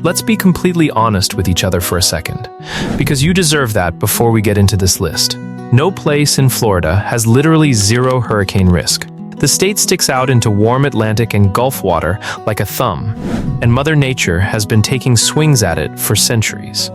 Let's be completely honest with each other for a second, because you deserve that before we get into this list. No place in Florida has literally zero hurricane risk. The state sticks out into warm Atlantic and Gulf water like a thumb, and Mother Nature has been taking swings at it for centuries.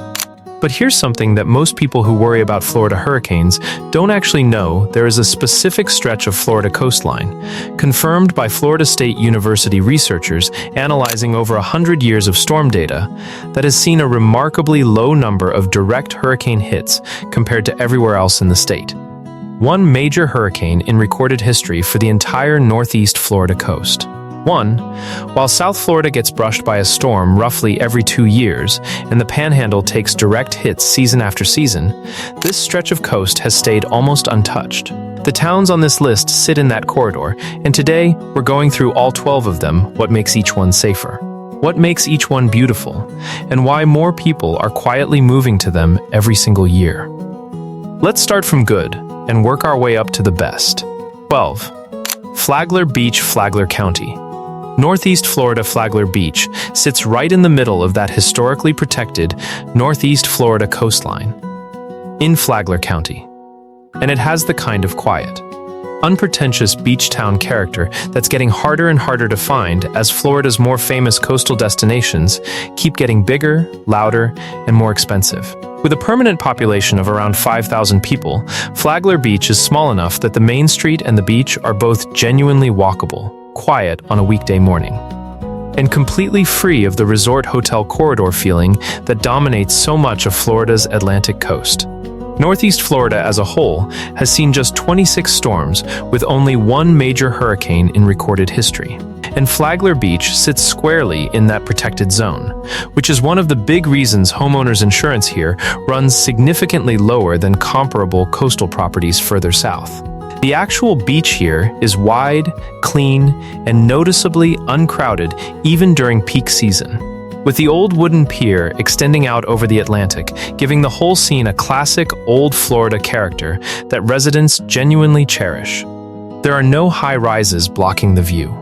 But here's something that most people who worry about Florida hurricanes don't actually know. There is a specific stretch of Florida coastline, confirmed by Florida State University researchers analyzing over 100 years of storm data, that has seen a remarkably low number of direct hurricane hits compared to everywhere else in the state. One major hurricane in recorded history for the entire northeast Florida coast. While South Florida gets brushed by a storm roughly every 2 years, and the Panhandle takes direct hits season after season, this stretch of coast has stayed almost untouched. The towns on this list sit in that corridor, and today we're going through all 12 of them, what makes each one safer, what makes each one beautiful, and why more people are quietly moving to them every single year. Let's start from good and work our way up to the best. 12. Flagler Beach, Flagler County. Northeast Florida Flagler Beach sits right in the middle of that historically protected Northeast Florida coastline in Flagler County. And it has the kind of quiet, unpretentious beach town character that's getting harder and harder to find as Florida's more famous coastal destinations keep getting bigger, louder, and more expensive. With a permanent population of around 5,000 people, Flagler Beach is small enough that the main street and the beach are both genuinely walkable, quiet on a weekday morning, and completely free of the resort hotel corridor feeling that dominates so much of Florida's Atlantic coast. Northeast Florida as a whole has seen just 26 storms with only one major hurricane in recorded history. And Flagler Beach sits squarely in that protected zone, which is one of the big reasons homeowners insurance here runs significantly lower than comparable coastal properties further south. The actual beach here is wide, clean, and noticeably uncrowded even during peak season, with the old wooden pier extending out over the Atlantic, giving the whole scene a classic old Florida character that residents genuinely cherish. There are no high-rises blocking the view,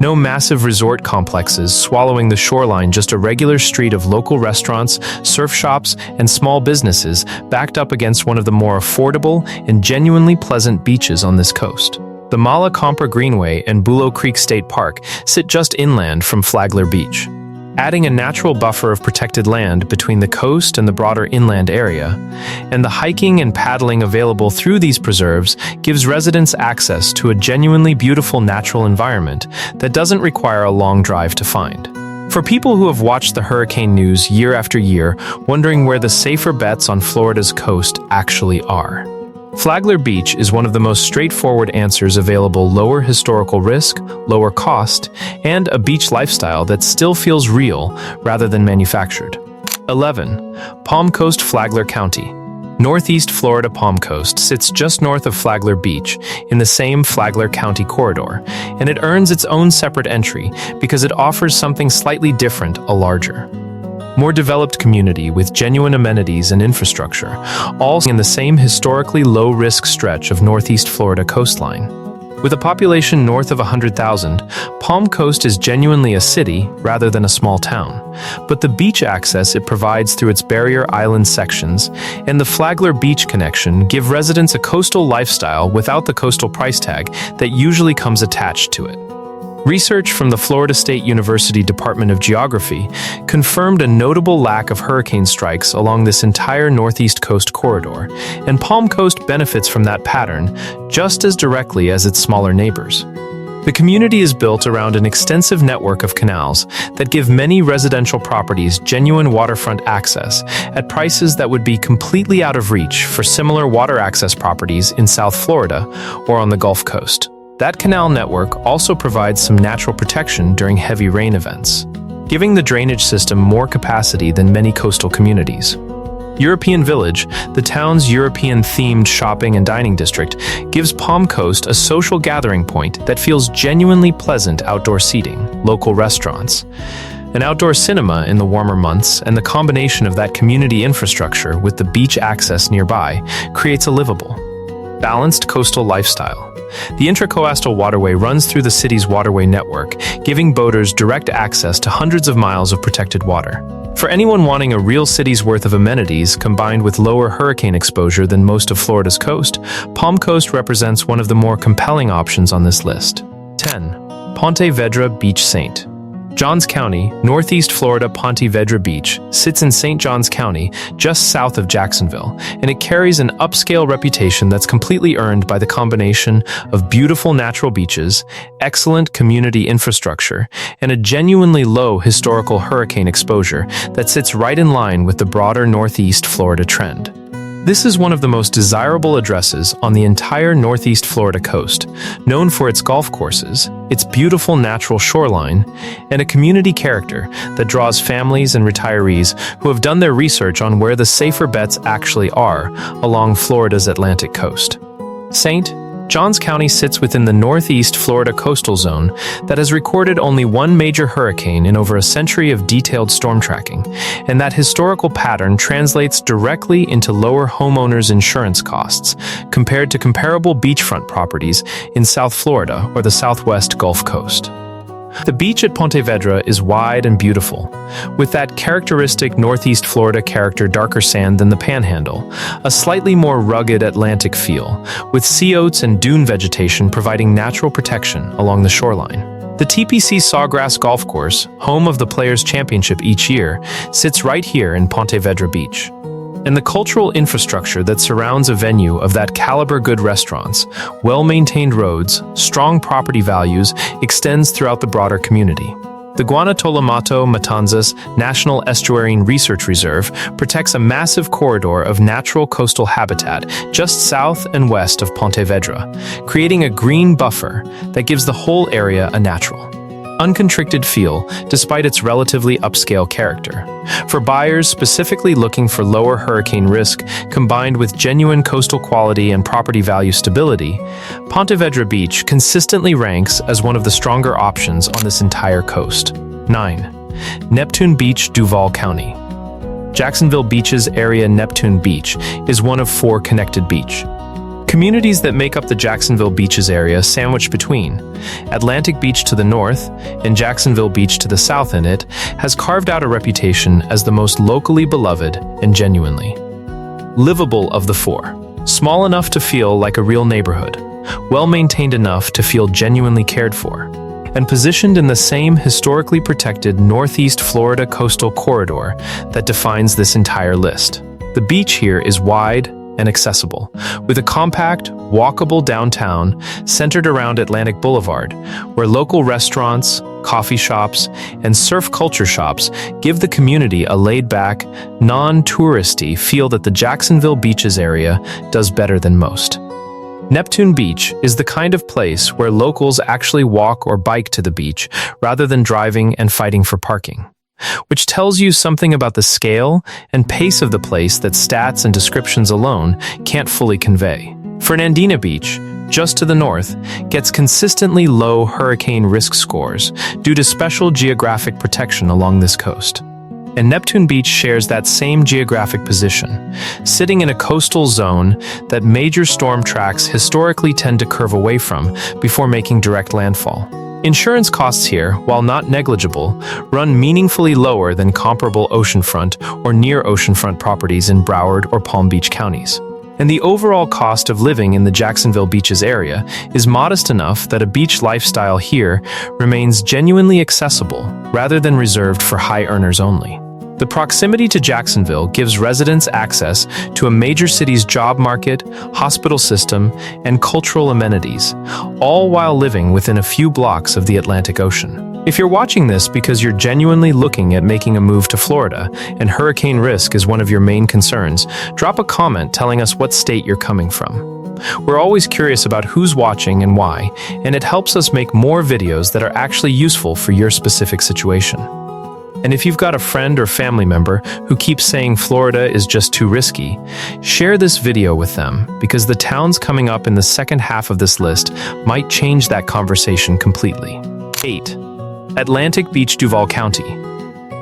no massive resort complexes swallowing the shoreline, just a regular street of local restaurants, surf shops, and small businesses backed up against one of the more affordable and genuinely pleasant beaches on this coast. The Mala Compra Greenway and Bulow Creek State Park sit just inland from Flagler Beach, adding a natural buffer of protected land between the coast and the broader inland area, and the hiking and paddling available through these preserves gives residents access to a genuinely beautiful natural environment that doesn't require a long drive to find. For people who have watched the hurricane news year after year, wondering where the safer bets on Florida's coast actually are, Flagler Beach is one of the most straightforward answers available: lower historical risk, lower cost, and a beach lifestyle that still feels real rather than manufactured. 11. Palm Coast, Flagler County. Northeast Florida Palm Coast sits just north of Flagler Beach in the same Flagler County corridor, and it earns its own separate entry because it offers something slightly different: a larger, more developed community with genuine amenities and infrastructure, all in the same historically low-risk stretch of Northeast Florida coastline. With a population north of 100,000, Palm Coast is genuinely a city rather than a small town, but the beach access it provides through its barrier island sections and the Flagler Beach connection give residents a coastal lifestyle without the coastal price tag that usually comes attached to it. Research from the Florida State University Department of Geography confirmed a notable lack of hurricane strikes along this entire northeast coast corridor, and Palm Coast benefits from that pattern just as directly as its smaller neighbors. The community is built around an extensive network of canals that give many residential properties genuine waterfront access at prices that would be completely out of reach for similar water access properties in South Florida or on the Gulf Coast. That canal network also provides some natural protection during heavy rain events, giving the drainage system more capacity than many coastal communities. European Village, the town's European-themed shopping and dining district, gives Palm Coast a social gathering point that feels genuinely pleasant: outdoor seating, local restaurants, an outdoor cinema in the warmer months, and the combination of that community infrastructure with the beach access nearby creates a livable, balanced coastal lifestyle. The Intracoastal Waterway runs through the city's waterway network, giving boaters direct access to hundreds of miles of protected water. For anyone wanting a real city's worth of amenities combined with lower hurricane exposure than most of Florida's coast, Palm Coast represents one of the more compelling options on this list. 10. Ponte Vedra Beach St. Johns County, Northeast Florida. Ponte Vedra Beach sits in St. Johns County, just south of Jacksonville, and it carries an upscale reputation that's completely earned by the combination of beautiful natural beaches, excellent community infrastructure, and a genuinely low historical hurricane exposure that sits right in line with the broader Northeast Florida trend. This is one of the most desirable addresses on the entire Northeast Florida coast, known for its golf courses, its beautiful natural shoreline, and a community character that draws families and retirees who have done their research on where the safer bets actually are along Florida's Atlantic coast. St. Johns County sits within the Northeast Florida coastal zone that has recorded only one major hurricane in over a century of detailed storm tracking, and that historical pattern translates directly into lower homeowners' insurance costs compared to comparable beachfront properties in South Florida or the Southwest Gulf Coast. The beach at Ponte Vedra is wide and beautiful, with that characteristic Northeast Florida character, darker sand than the Panhandle, a slightly more rugged Atlantic feel, with sea oats and dune vegetation providing natural protection along the shoreline. The TPC Sawgrass Golf Course, home of the Players' Championship each year, sits right here in Ponte Vedra Beach. And the cultural infrastructure that surrounds a venue of that caliber, good restaurants, well-maintained roads, strong property values, extends throughout the broader community. The Guanatolamato Matanzas National Estuarine Research Reserve protects a massive corridor of natural coastal habitat just south and west of Ponte Vedra, creating a green buffer that gives the whole area a natural, uncontricted feel despite its relatively upscale character. For buyers specifically looking for lower hurricane risk combined with genuine coastal quality and property value stability, Ponte Vedra Beach consistently ranks as one of the stronger options on this entire coast. 9. Neptune Beach, Duval County. Jacksonville Beach's area. Neptune Beach is one of 4 connected beach communities that make up the Jacksonville Beaches area, sandwiched between Atlantic Beach to the north and Jacksonville Beach to the south. In it has carved out a reputation as the most locally beloved and genuinely livable of the 4. Small enough to feel like a real neighborhood, well-maintained enough to feel genuinely cared for, and positioned in the same historically protected Northeast Florida coastal corridor that defines this entire list. The beach here is wide and accessible, with a compact, walkable downtown centered around Atlantic Boulevard, where local restaurants, coffee shops, and surf culture shops give the community a laid-back, non-touristy feel that the Jacksonville Beaches area does better than most. Neptune Beach is the kind of place where locals actually walk or bike to the beach rather than driving and fighting for parking, which tells you something about the scale and pace of the place that stats and descriptions alone can't fully convey. Fernandina Beach, just to the north, gets consistently low hurricane risk scores due to special geographic protection along this coast. And Neptune Beach shares that same geographic position, sitting in a coastal zone that major storm tracks historically tend to curve away from before making direct landfall. Insurance costs here, while not negligible, run meaningfully lower than comparable oceanfront or near oceanfront properties in Broward or Palm Beach counties. And the overall cost of living in the Jacksonville Beaches area is modest enough that a beach lifestyle here remains genuinely accessible rather than reserved for high earners only. The proximity to Jacksonville gives residents access to a major city's job market, hospital system, and cultural amenities, all while living within a few blocks of the Atlantic Ocean. If you're watching this because you're genuinely looking at making a move to Florida and hurricane risk is one of your main concerns, drop a comment telling us what state you're coming from. We're always curious about who's watching and why, and it helps us make more videos that are actually useful for your specific situation. And if you've got a friend or family member who keeps saying Florida is just too risky, share this video with them, because the towns coming up in the second half of this list might change that conversation completely. 8. Atlantic Beach, Duval County.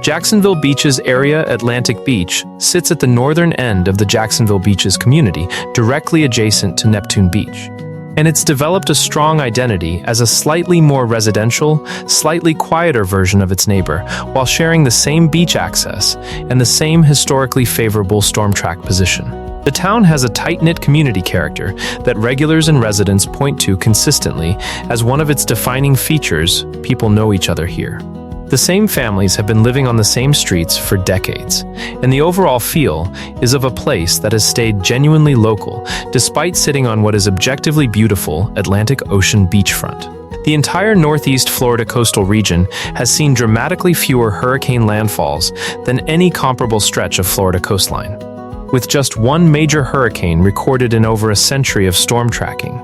Jacksonville Beach's area. Atlantic Beach sits at the northern end of the Jacksonville Beaches community, directly adjacent to Neptune Beach. And it's developed a strong identity as a slightly more residential, slightly quieter version of its neighbor, while sharing the same beach access and the same historically favorable storm track position. The town has a tight-knit community character that regulars and residents point to consistently as one of its defining features. People know each other here. The same families have been living on the same streets for decades, and the overall feel is of a place that has stayed genuinely local despite sitting on what is objectively beautiful Atlantic Ocean beachfront. The entire Northeast Florida coastal region has seen dramatically fewer hurricane landfalls than any comparable stretch of Florida coastline, with just one major hurricane recorded in over a century of storm tracking,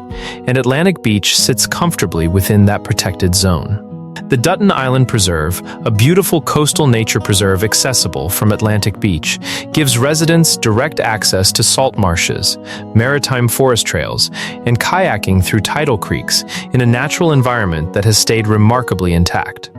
and Atlantic Beach sits comfortably within that protected zone. The Dutton Island Preserve, a beautiful coastal nature preserve accessible from Atlantic Beach, gives residents direct access to salt marshes, maritime forest trails, and kayaking through tidal creeks in a natural environment that has stayed remarkably intact.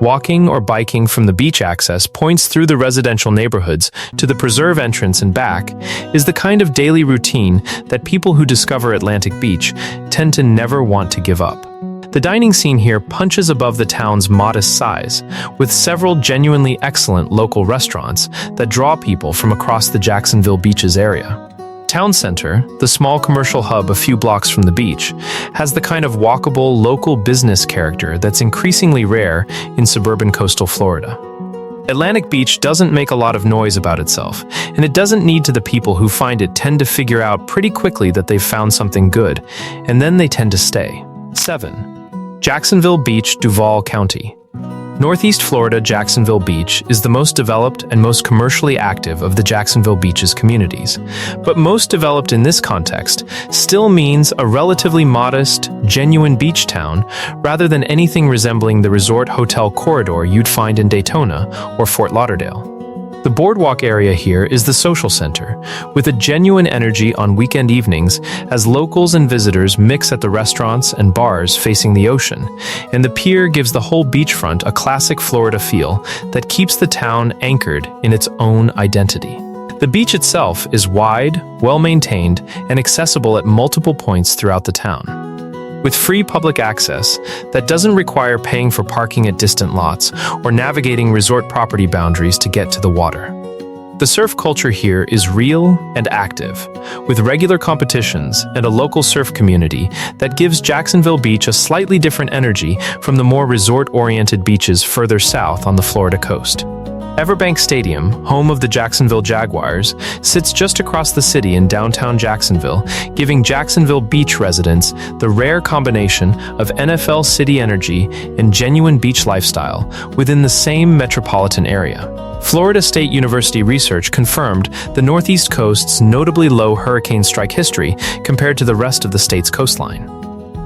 Walking or biking from the beach access points through the residential neighborhoods to the preserve entrance and back is the kind of daily routine that people who discover Atlantic Beach tend to never want to give up. The dining scene here punches above the town's modest size, with several genuinely excellent local restaurants that draw people from across the Jacksonville Beaches area. Town Center, the small commercial hub a few blocks from the beach, has the kind of walkable local business character that's increasingly rare in suburban coastal Florida. Atlantic Beach doesn't make a lot of noise about itself, and it doesn't need to. The people who find it tend to figure out pretty quickly that they've found something good, and then they tend to stay. 7. Jacksonville Beach, Duval County. Northeast Florida Jacksonville Beach is the most developed and most commercially active of the Jacksonville Beaches communities, but most developed in this context still means a relatively modest, genuine beach town rather than anything resembling the resort hotel corridor you'd find in Daytona or Fort Lauderdale. The boardwalk area here is the social center, with a genuine energy on weekend evenings as locals and visitors mix at the restaurants and bars facing the ocean, and the pier gives the whole beachfront a classic Florida feel that keeps the town anchored in its own identity. The beach itself is wide, well-maintained, and accessible at multiple points throughout the town. With free public access that doesn't require paying for parking at distant lots or navigating resort property boundaries to get to the water. The surf culture here is real and active, with regular competitions and a local surf community that gives Jacksonville Beach a slightly different energy from the more resort-oriented beaches further south on the Florida coast. Everbank Stadium, home of the Jacksonville Jaguars, sits just across the city in downtown Jacksonville, giving Jacksonville Beach residents the rare combination of NFL city energy and genuine beach lifestyle within the same metropolitan area. Florida State University research confirmed the Northeast coast's notably low hurricane strike history compared to the rest of the state's coastline.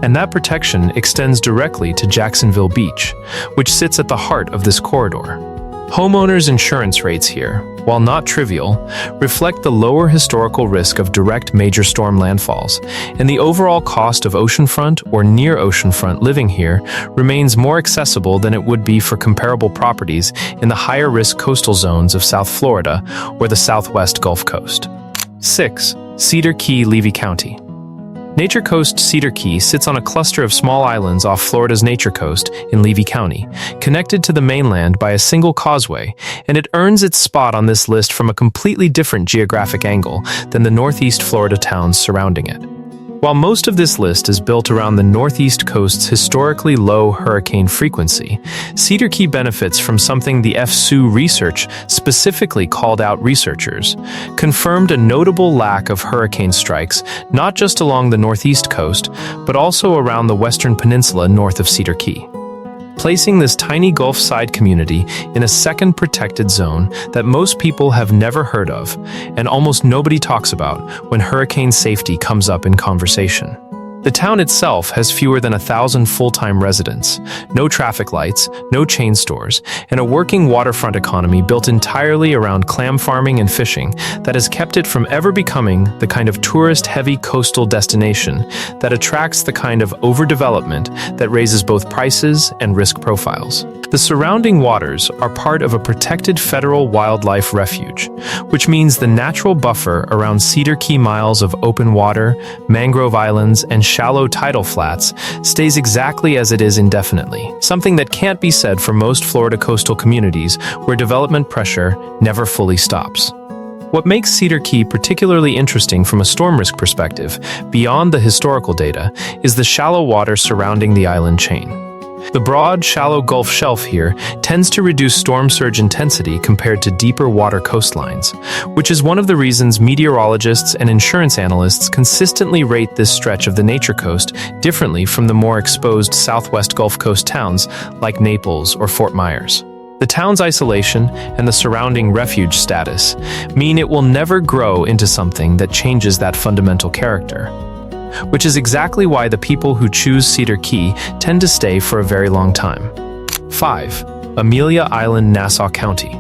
And that protection extends directly to Jacksonville Beach, which sits at the heart of this corridor. Homeowners' insurance rates here, while not trivial, reflect the lower historical risk of direct major storm landfalls, and the overall cost of oceanfront or near oceanfront living here remains more accessible than it would be for comparable properties in the higher-risk coastal zones of South Florida or the southwest Gulf Coast. 6. Cedar Key, Levy County. Nature Coast Cedar Key sits on a cluster of small islands off Florida's Nature Coast in Levy County, connected to the mainland by a single causeway, and it earns its spot on this list from a completely different geographic angle than the Northeast Florida towns surrounding it. While most of this list is built around the Northeast coast's historically low hurricane frequency, Cedar Key benefits from something the FSU research specifically called out. Researchers confirmed a notable lack of hurricane strikes not just along the Northeast coast, but also around the Western Peninsula north of Cedar Key, placing this tiny Gulf side community in a second protected zone that most people have never heard of and almost nobody talks about when hurricane safety comes up in conversation. The town itself has fewer than 1,000 full-time residents, no traffic lights, no chain stores, and a working waterfront economy built entirely around clam farming and fishing that has kept it from ever becoming the kind of tourist-heavy coastal destination that attracts the kind of overdevelopment that raises both prices and risk profiles. The surrounding waters are part of a protected federal wildlife refuge, which means the natural buffer around Cedar Key miles of open water, mangrove islands, and shallow tidal flats stays exactly as it is indefinitely, something that can't be said for most Florida coastal communities where development pressure never fully stops. What makes Cedar Key particularly interesting from a storm risk perspective, beyond the historical data, is the shallow water surrounding the island chain. The broad, shallow Gulf shelf here tends to reduce storm surge intensity compared to deeper water coastlines, which is one of the reasons meteorologists and insurance analysts consistently rate this stretch of the Nature Coast differently from the more exposed southwest Gulf Coast towns like Naples or Fort Myers. The town's isolation and the surrounding refuge status mean it will never grow into something that changes that fundamental character, which is exactly why the people who choose Cedar Key tend to stay for a very long time. 5. Amelia Island, Nassau County.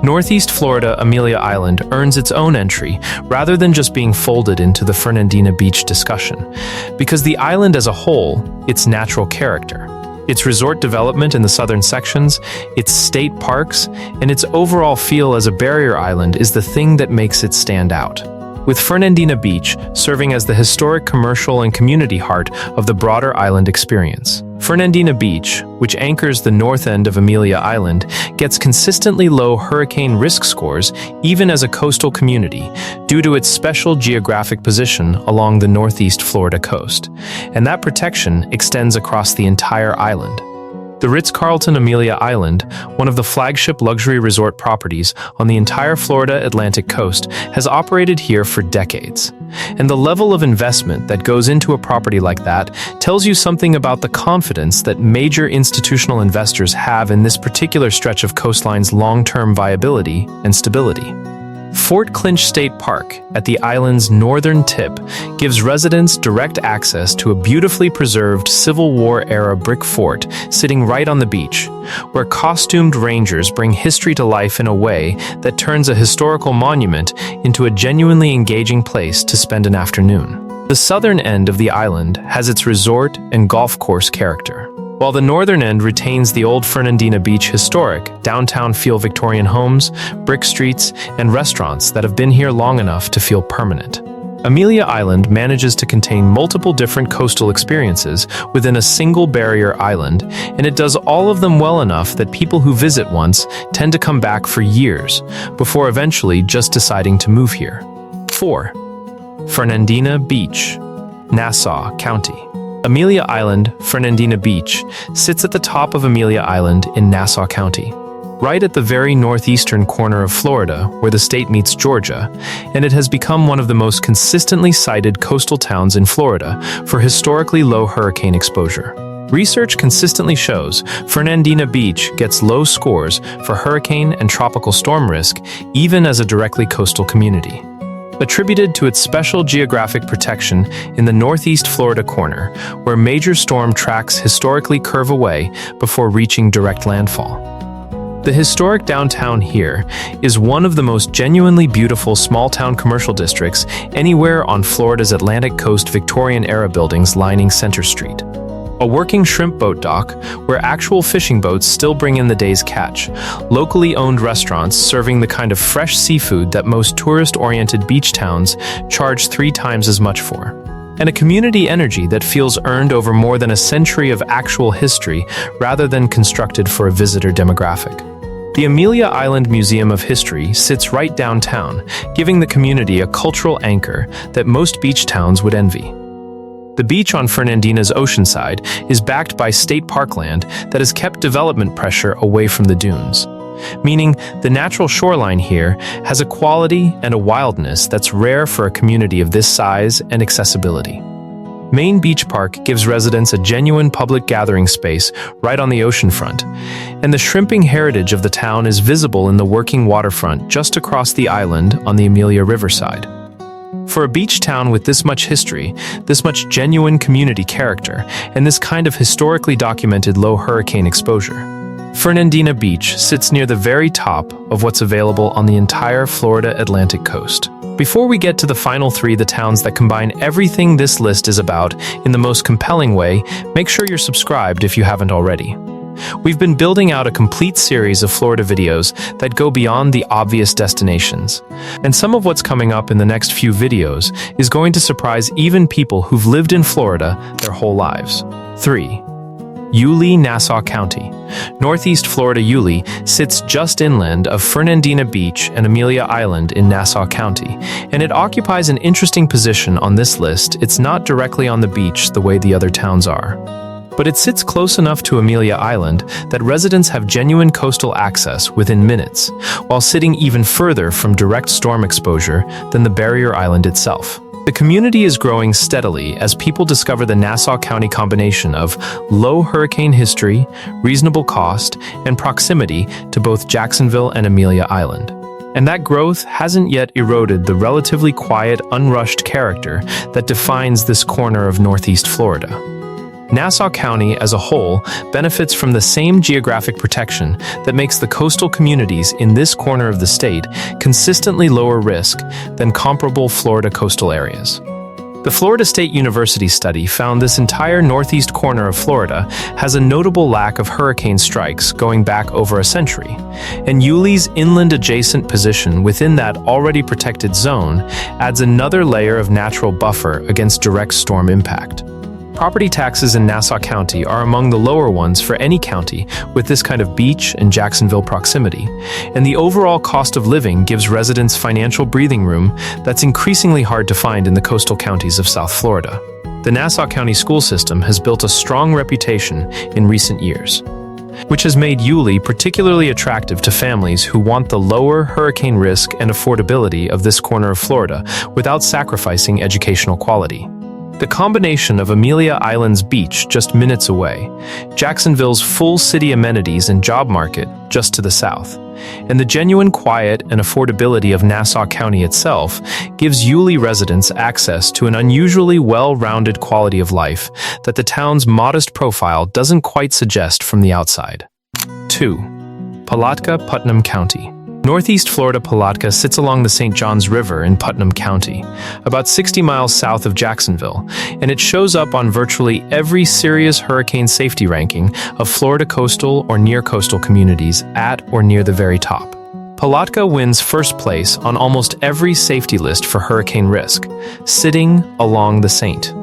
Northeast Florida Amelia Island earns its own entry rather than just being folded into the Fernandina Beach discussion, because the island as a whole, its natural character, its resort development in the southern sections, its state parks, and its overall feel as a barrier island is the thing that makes it stand out. With Fernandina Beach serving as the historic commercial and community heart of the broader island experience. Fernandina Beach, which anchors the north end of Amelia Island, gets consistently low hurricane risk scores even as a coastal community due to its special geographic position along the northeast Florida coast, and that protection extends across the entire island. The Ritz-Carlton Amelia Island, one of the flagship luxury resort properties on the entire Florida Atlantic coast, has operated here for decades. And the level of investment that goes into a property like that tells you something about the confidence that major institutional investors have in this particular stretch of coastline's long-term viability and stability. Fort Clinch State Park, at the island's northern tip, gives residents direct access to a beautifully preserved Civil War-era brick fort sitting right on the beach, where costumed rangers bring history to life in a way that turns a historical monument into a genuinely engaging place to spend an afternoon. The southern end of the island has its resort and golf course character, while the northern end retains the old Fernandina Beach historic, downtown feel Victorian homes, brick streets, and restaurants that have been here long enough to feel permanent. Amelia Island manages to contain multiple different coastal experiences within a single barrier island, and it does all of them well enough that people who visit once tend to come back for years, before eventually just deciding to move here. 4. Fernandina Beach, Nassau County. Amelia Island, Fernandina Beach, sits at the top of Amelia Island in Nassau County, right at the very northeastern corner of Florida where the state meets Georgia, and it has become one of the most consistently cited coastal towns in Florida for historically low hurricane exposure. Research consistently shows Fernandina Beach gets low scores for hurricane and tropical storm risk even as a directly coastal community. Attributed to its special geographic protection in the northeast Florida corner, where major storm tracks historically curve away before reaching direct landfall. The historic downtown here is one of the most genuinely beautiful small-town commercial districts anywhere on Florida's Atlantic coast Victorian-era buildings lining Center Street. A working shrimp boat dock where actual fishing boats still bring in the day's catch, locally owned restaurants serving the kind of fresh seafood that most tourist-oriented beach towns charge 3 times as much for, and a community energy that feels earned over more than a century of actual history rather than constructed for a visitor demographic. The Amelia Island Museum of History sits right downtown, giving the community a cultural anchor that most beach towns would envy. The beach on Fernandina's ocean side is backed by state parkland that has kept development pressure away from the dunes, meaning the natural shoreline here has a quality and a wildness that's rare for a community of this size and accessibility. Main Beach Park gives residents a genuine public gathering space right on the ocean front, and the shrimping heritage of the town is visible in the working waterfront just across the island on the Amelia Riverside. For a beach town with this much history, this much genuine community character, and this kind of historically documented low hurricane exposure, Fernandina Beach sits near the very top of what's available on the entire Florida Atlantic coast. Before we get to the final 3, the towns that combine everything this list is about in the most compelling way, make sure you're subscribed if you haven't already. We've been building out a complete series of Florida videos that go beyond the obvious destinations. And some of what's coming up in the next few videos is going to surprise even people who've lived in Florida their whole lives. 3. Yulee, Nassau County. Northeast Florida Yulee sits just inland of Fernandina Beach and Amelia Island in Nassau County, and it occupies an interesting position on this list. It's not directly on the beach the way the other towns are, but it sits close enough to Amelia Island that residents have genuine coastal access within minutes, while sitting even further from direct storm exposure than the barrier island itself. The community is growing steadily as people discover the Nassau County combination of low hurricane history, reasonable cost, and proximity to both Jacksonville and Amelia Island. And that growth hasn't yet eroded the relatively quiet, unrushed character that defines this corner of Northeast Florida. Nassau County as a whole benefits from the same geographic protection that makes the coastal communities in this corner of the state consistently lower risk than comparable Florida coastal areas. The Florida State University study found this entire northeast corner of Florida has a notable lack of hurricane strikes going back over a century, and Yulee's inland adjacent position within that already protected zone adds another layer of natural buffer against direct storm impact. Property taxes in Nassau County are among the lower ones for any county with this kind of beach and Jacksonville proximity, and the overall cost of living gives residents financial breathing room that's increasingly hard to find in the coastal counties of South Florida. The Nassau County school system has built a strong reputation in recent years, which has made Yulee particularly attractive to families who want the lower hurricane risk and affordability of this corner of Florida without sacrificing educational quality. The combination of Amelia Island's beach just minutes away, Jacksonville's full city amenities and job market just to the south, and the genuine quiet and affordability of Nassau County itself gives Yulee residents access to an unusually well-rounded quality of life that the town's modest profile doesn't quite suggest from the outside. 2. Palatka, Putnam County. Northeast Florida Palatka sits along the St. Johns River in Putnam County, about 60 miles south of Jacksonville, and it shows up on virtually every serious hurricane safety ranking of Florida coastal or near coastal communities at or near the very top. Palatka wins first place on almost every safety list for hurricane risk, sitting along the St.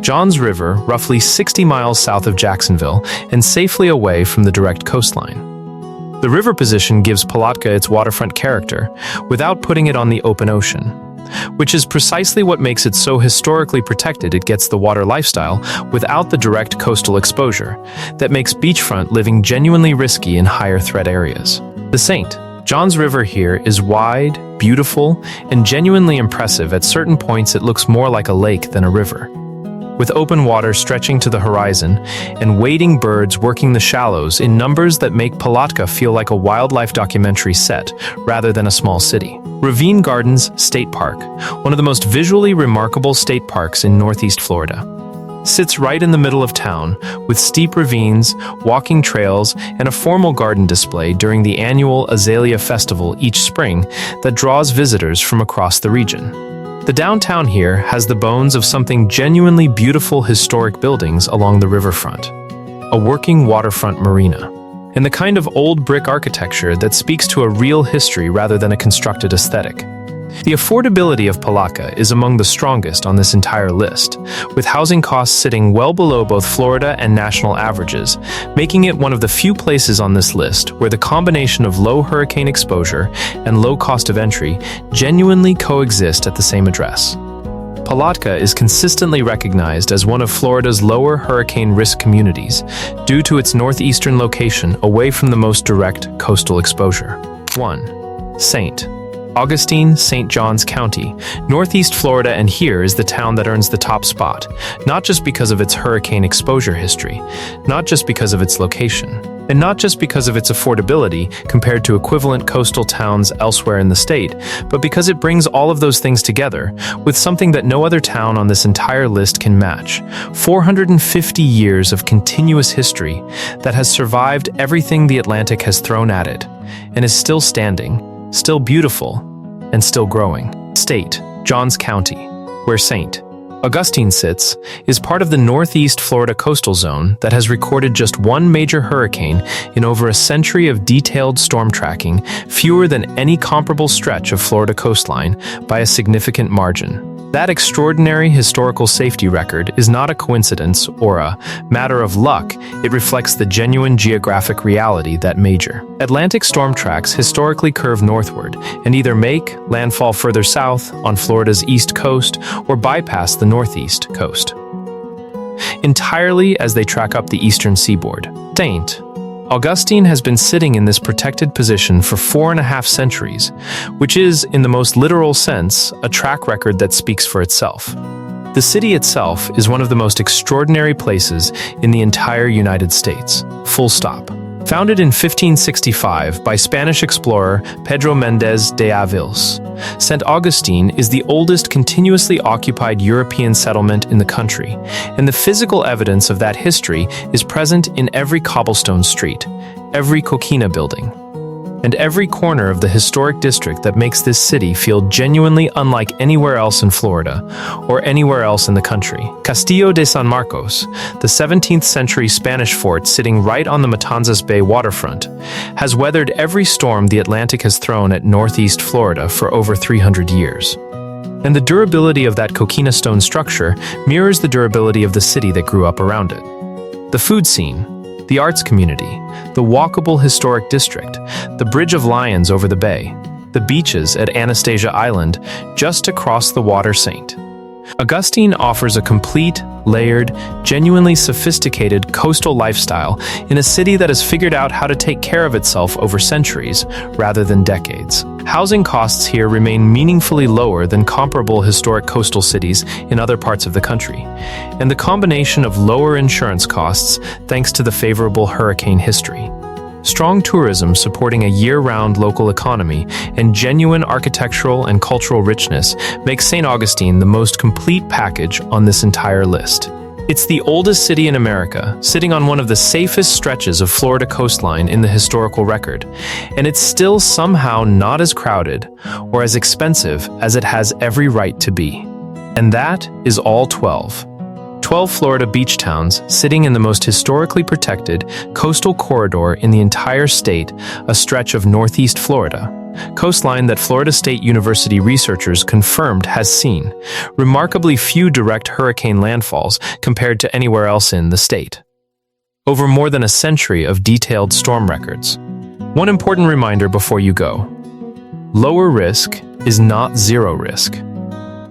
Johns River, roughly 60 miles south of Jacksonville and safely away from the direct coastline. The river position gives Palatka its waterfront character without putting it on the open ocean, which is precisely what makes it so historically protected. It gets the water lifestyle without the direct coastal exposure that makes beachfront living genuinely risky in higher threat areas. The St. Johns River here is wide, beautiful, and genuinely impressive. At certain points it looks more like a lake than a river, with open water stretching to the horizon and wading birds working the shallows in numbers that make Palatka feel like a wildlife documentary set rather than a small city. Ravine Gardens State Park, one of the most visually remarkable state parks in Northeast Florida, sits right in the middle of town with steep ravines, walking trails, and a formal garden display during the annual Azalea Festival each spring that draws visitors from across the region. The downtown here has the bones of something genuinely beautiful historic buildings along the riverfront, a working waterfront marina, and the kind of old brick architecture that speaks to a real history rather than a constructed aesthetic. The affordability of Palatka is among the strongest on this entire list, with housing costs sitting well below both Florida and national averages, making it one of the few places on this list where the combination of low hurricane exposure and low cost of entry genuinely coexist at the same address. Palatka is consistently recognized as one of Florida's lower hurricane risk communities due to its northeastern location away from the most direct coastal exposure. 1. St. Augustine, St. Johns County, Northeast Florida, and here is the town that earns the top spot, not just because of its hurricane exposure history, not just because of its location, and not just because of its affordability compared to equivalent coastal towns elsewhere in the state, but because it brings all of those things together with something that no other town on this entire list can match: 450 years of continuous history that has survived everything the Atlantic has thrown at it, and is still standing, still beautiful, and still growing. State, Johns County, where St. Augustine sits, is part of the Northeast Florida coastal zone that has recorded just one major hurricane in over a century of detailed storm tracking, fewer than any comparable stretch of Florida coastline by a significant margin. That extraordinary historical safety record is not a coincidence or a matter of luck. It reflects the genuine geographic reality that major Atlantic storm tracks historically curve northward and either make landfall further south on Florida's east coast or bypass the northeast coast entirely as they track up the eastern seaboard. St. Augustine has been sitting in this protected position for 4.5 centuries, which is, in the most literal sense, a track record that speaks for itself. The city itself is one of the most extraordinary places in the entire United States. Full stop. Founded in 1565 by Spanish explorer Pedro Méndez de Aviles, St. Augustine is the oldest continuously occupied European settlement in the country, and the physical evidence of that history is present in every cobblestone street, every coquina building, and every corner of the historic district that makes this city feel genuinely unlike anywhere else in Florida or anywhere else in the country. Castillo de San Marcos, the 17th century Spanish fort sitting right on the Matanzas Bay waterfront, has weathered every storm the Atlantic has thrown at northeast Florida for over 300 years. And the durability of that coquina stone structure mirrors the durability of the city that grew up around it. The food scene, the arts community, the walkable historic district, the Bridge of Lions over the bay, the beaches at Anastasia Island just across the water. St. Augustine offers a complete, layered, genuinely sophisticated coastal lifestyle in a city that has figured out how to take care of itself over centuries rather than decades. Housing costs here remain meaningfully lower than comparable historic coastal cities in other parts of the country, and the combination of lower insurance costs thanks to the favorable hurricane history, strong tourism supporting a year-round local economy, and genuine architectural and cultural richness makes St. Augustine the most complete package on this entire list. It's the oldest city in America, sitting on one of the safest stretches of Florida coastline in the historical record, and it's still somehow not as crowded or as expensive as it has every right to be. And that is all 12 Florida beach towns sitting in the most historically protected coastal corridor in the entire state, a stretch of northeast Florida, coastline that Florida State University researchers confirmed has seen remarkably few direct hurricane landfalls compared to anywhere else in the state. Over more than a century of detailed storm records. One important reminder before you go: lower risk is not zero risk.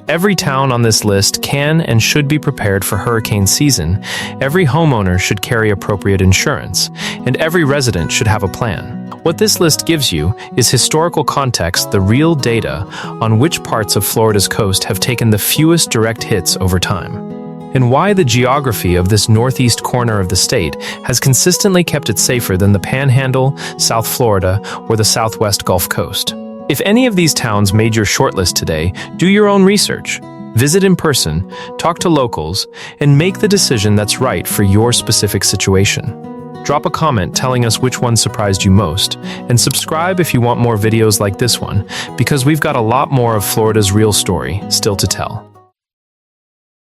Every town on this list can and should be prepared for hurricane season, every homeowner should carry appropriate insurance, and every resident should have a plan. What this list gives you is historical context, the real data on which parts of Florida's coast have taken the fewest direct hits over time, and why the geography of this northeast corner of the state has consistently kept it safer than the Panhandle, South Florida, or the Southwest Gulf Coast. If any of these towns made your shortlist today, do your own research. Visit in person, talk to locals, and make the decision that's right for your specific situation. Drop a comment telling us which one surprised you most, and subscribe if you want more videos like this one, because we've got a lot more of Florida's real story still to tell.